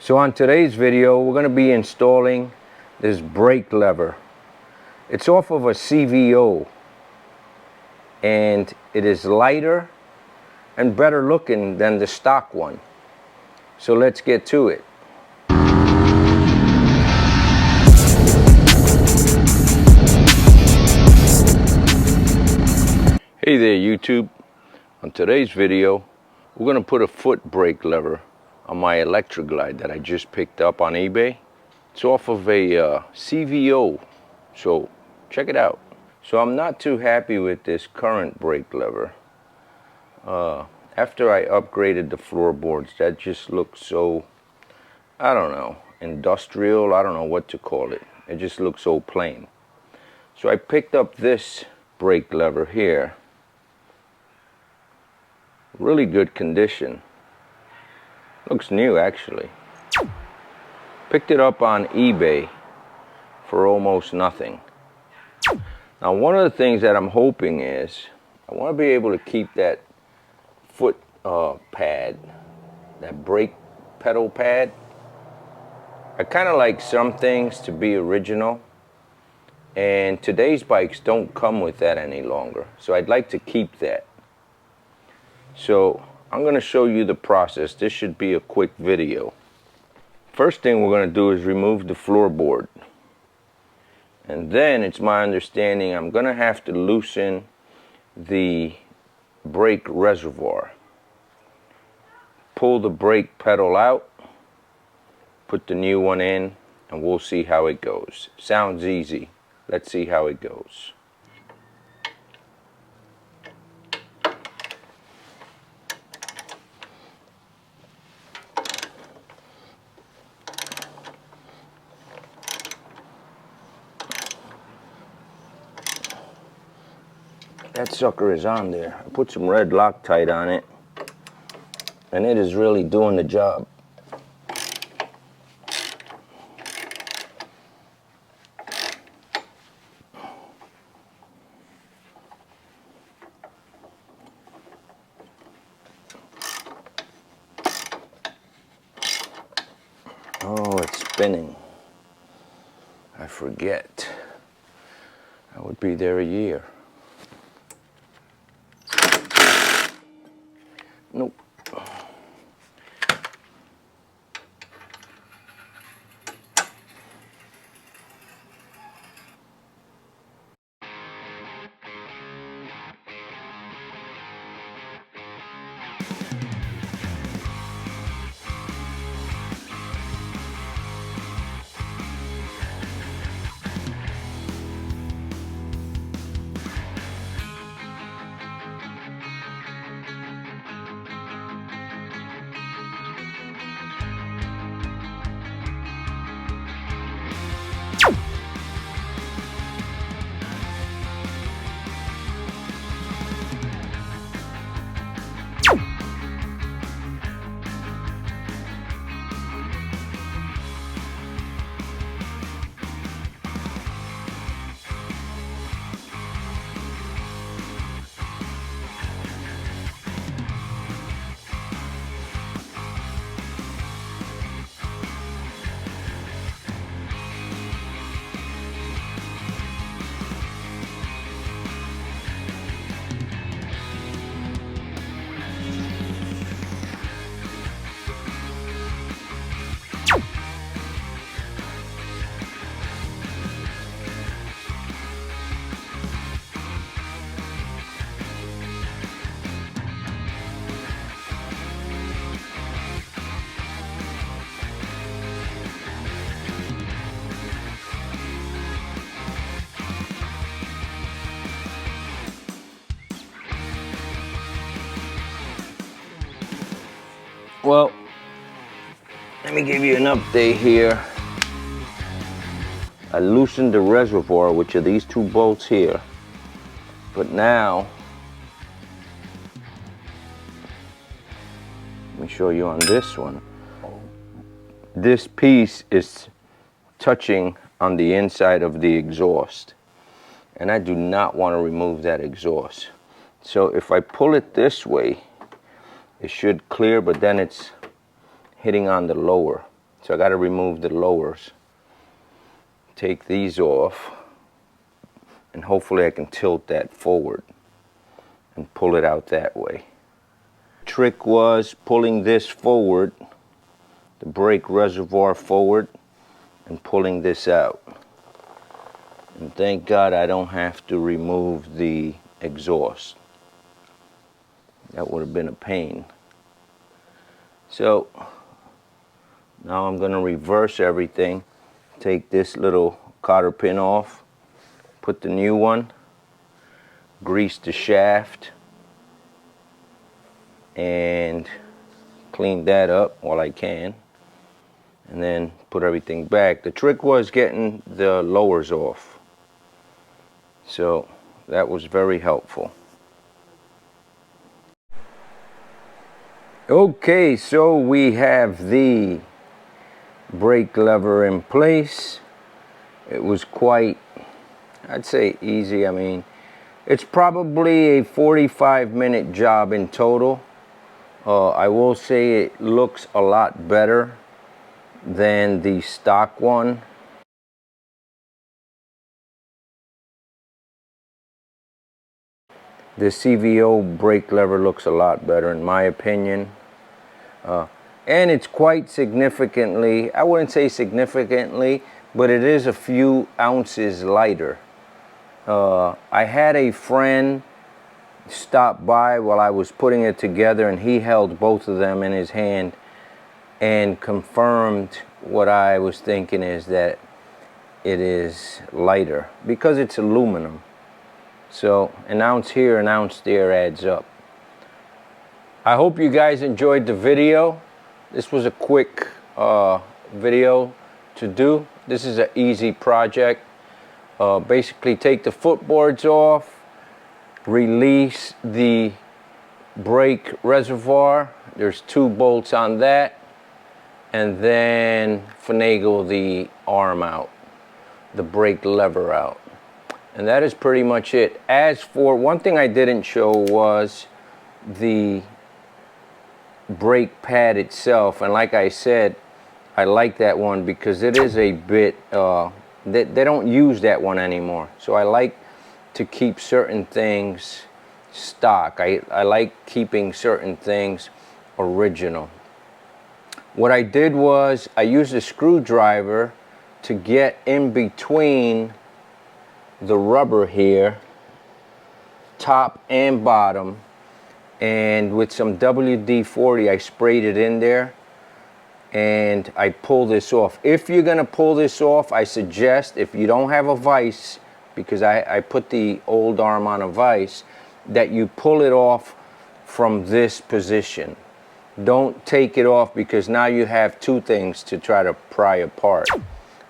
So on today's video, we're going to be installing this brake lever. It's off of a CVO, and it is lighter and better looking than the stock one. So let's get to it. Hey there YouTube. On today's video, we're going to put a foot brake lever on my Electra Glide that I just picked up on eBay. It's off of a CVO, so check it out. So I'm not too happy with this current brake lever. After I upgraded the floorboards, that just looks so, I don't know, industrial. I don't know what to call it. It just looks so plain. So I picked up this brake lever here. Really good condition. Looks new actually. Picked it up on eBay for almost nothing. Now one of the things that I'm hoping is I want to be able to keep that foot pad, that brake pedal pad. I kind of like some things to be original, and today's bikes don't come with that any longer, so I'd like to keep that. So I'm going to show you the process. This should be a quick video. First thing we're going to do is remove the floorboard, and then it's my understanding I'm going to have to loosen the brake reservoir. Pull the brake pedal out, put the new one in, and we'll see how it goes. Sounds easy. Let's see how it goes. That sucker is on there. I put some red Loctite on it, and it is really doing the job. Oh, it's spinning. I forget. I would be there a year. Nope. Well, let me give you an update here. I loosened the reservoir, which are these two bolts here. But now, let me show you on this one. This piece is touching on the inside of the exhaust, and I do not want to remove that exhaust. So if I pull it this way, it should clear, but then it's hitting on the lower. So I got to remove the lowers. Take these off, and hopefully I can tilt that forward and pull it out that way. Trick was pulling this forward, the brake reservoir forward, and pulling this out. And thank God I don't have to remove the exhaust. That would have been a pain. So now I'm going to reverse everything. Take this little cotter pin off, put the new one, grease the shaft, and clean that up while I can, and then put everything back. The trick was getting the lowers off, so that was very helpful. Okay, so we have the brake lever in place. It was quite, I'd say, easy. I mean, it's probably a 45-minute job in total. I will say it looks a lot better than the stock one. The CVO brake lever looks a lot better in my opinion. And it's quite significantly, I wouldn't say significantly, but it is a few ounces lighter. I had a friend stop by while I was putting it together, and he held both of them in his hand and confirmed what I was thinking, is that it is lighter because it's aluminum. So an ounce here, an ounce there adds up. I hope you guys enjoyed the video. This was a quick video to do. This is an easy project. Basically take the footboards off, release the brake reservoir. There's 2 bolts on that, and then finagle the arm out, the brake lever out. And that is pretty much it. As for one thing I didn't show was the brake pad itself, and like I said, I like that one because it is a bit they don't use that one anymore, so I like to keep certain things stock. I like keeping certain things original. What I did was I used a screwdriver to get in between the rubber here, top and bottom, and with some WD-40 I sprayed it in there, and I pull this off. If you're gonna pull this off, I suggest, if you don't have a vise, because I put the old arm on a vise, that you pull it off from this position. Don't take it off, because now you have 2 things to try to pry apart.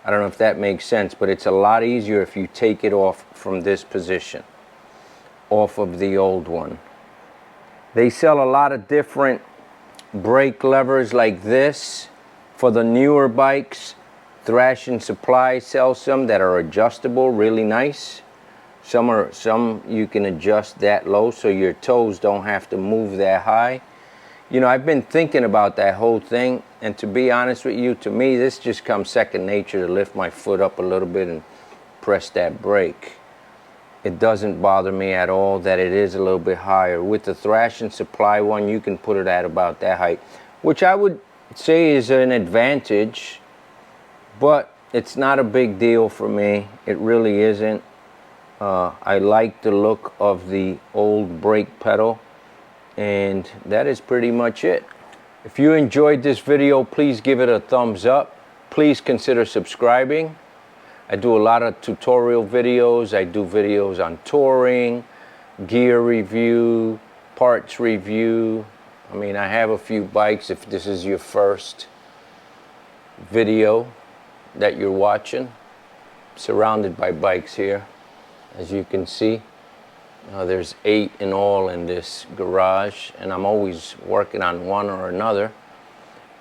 I don't know if that makes sense, but it's a lot easier if you take it off from this position, off of the old one. They sell a lot of different brake levers like this for the newer bikes. Thrash and Supply sells some that are adjustable, really nice. Some you can adjust that low so your toes don't have to move that high. You know, I've been thinking about that whole thing, and to be honest with you, to me this just comes second nature, to lift my foot up a little bit and press that brake. It doesn't bother me at all that it is a little bit higher. With the Thrash and Supply one, you can put it at about that height, which I would say is an advantage, but it's not a big deal for me. It really isn't. I like the look of the old brake pedal, and that is pretty much it. If you enjoyed this video, please give it a thumbs up. Please consider subscribing. I do a lot of tutorial videos. I do videos on touring, gear review, parts review. I mean, I have a few bikes. If this is your first video that you're watching, surrounded by bikes here, as you can see. There's 8 in all in this garage, and I'm always working on one or another.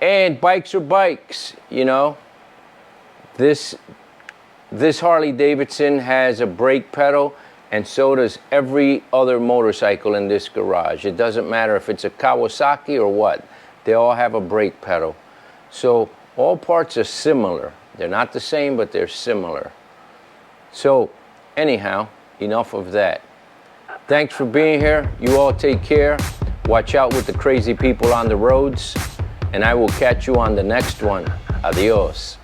And bikes are bikes, you know. This Harley-Davidson has a brake pedal, and so does every other motorcycle in this garage. It doesn't matter if it's a Kawasaki or what. They all have a brake pedal. So All parts are similar. They're not the same, but they're similar. So anyhow, enough of that. Thanks for being here. You all take care. Watch out with the crazy people on the roads. And I will catch you on the next one. Adios.